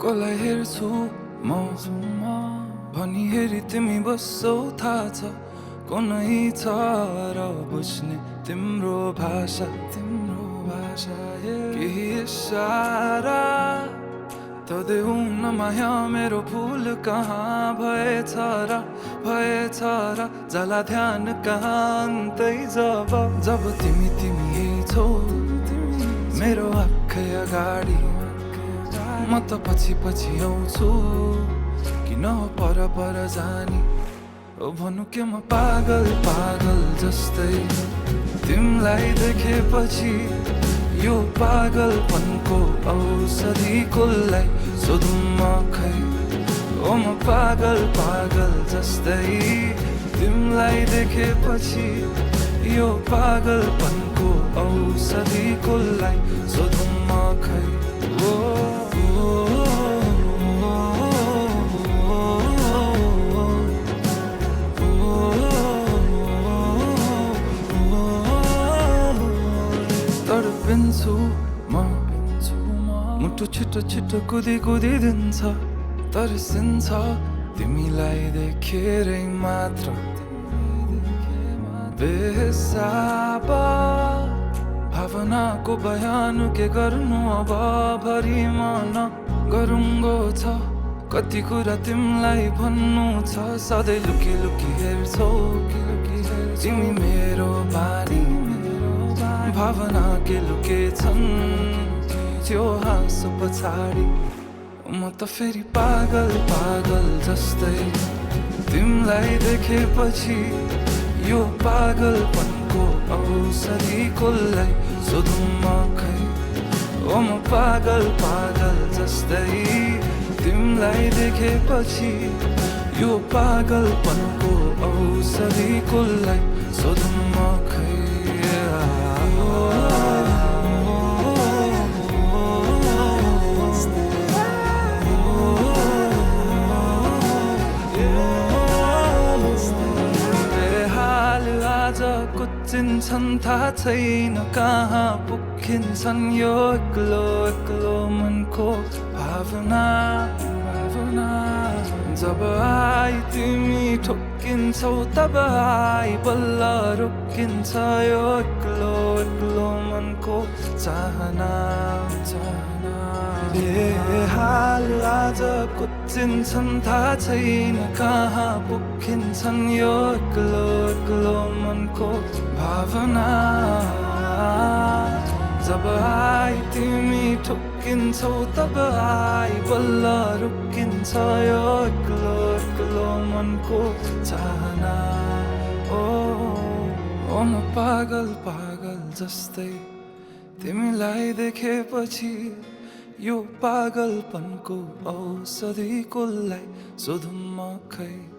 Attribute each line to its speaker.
Speaker 1: कसलाई हेर्छु म भनी हेरी तिमी बस्छौ थाहा छ कुनै छ र बुझ्ने तिम्रो भाषा केही इसारा त देऊ न माया मेरो फुल कहाँ भएछ र जला ध्यान कहाँ अन्तै जब तिमी छौ मेरो आँखै अगाडि म त पछि आउँछु किन पर जानी ओ भन्नु के म पागल जस्तै तिमीलाई देखेपछि यो पागलपनको औषधि कसलाई सोधौँ म खै ओ म पागल जस्तै तिमीलाई देखेपछि यो पागलपनको औषधि कसलाई सोधौँ म खै तडपिन्छु म मुटु छिटो कुदी दिन्छ तर्सिन्छ तिमीलाई देखेरै मात्र बेहिसाब भावनाको बयान के गर्नु अब भरि मन गरुङ्गो छ कति कुरा तिमीलाई भन्नु छ सधैँ लुकी हेर्छौ तिमी मेरो बानी भावना के लुकेछन् त्यो हाँसो पछाडि म त फेरि पागल जस्तै तिमीलाई देखेपछि यो पागलपनको औषधि कसलाई सोधौँ म खै ओ म पागल जस्तै तिमीलाई देखेपछि यो पागलपनको औषधि कसलाई सोधौँ म खै कुचिन्छन् थाहा छैन कहाँ पुगिन्छन् यो एक्लो मनको भावना जब आई तिमी ठोक्किन्छौ तब आई बल्ल रोकिन्छ यो एक्लो मनको चाहना हाल आज कुचिन्छन् थाहा छैन कहाँ पुगिन्छन् यो एक्लो मनको भावना जब आई तिमी ठोक्किन्छौ तब आई बल्ल रोकिन्छ यो एक्लो मनको चाहना ओ म पागल जस्तै तिमीलाई देखेपछि यो पागलपनको औषधि कसलाई सोधौँ म खै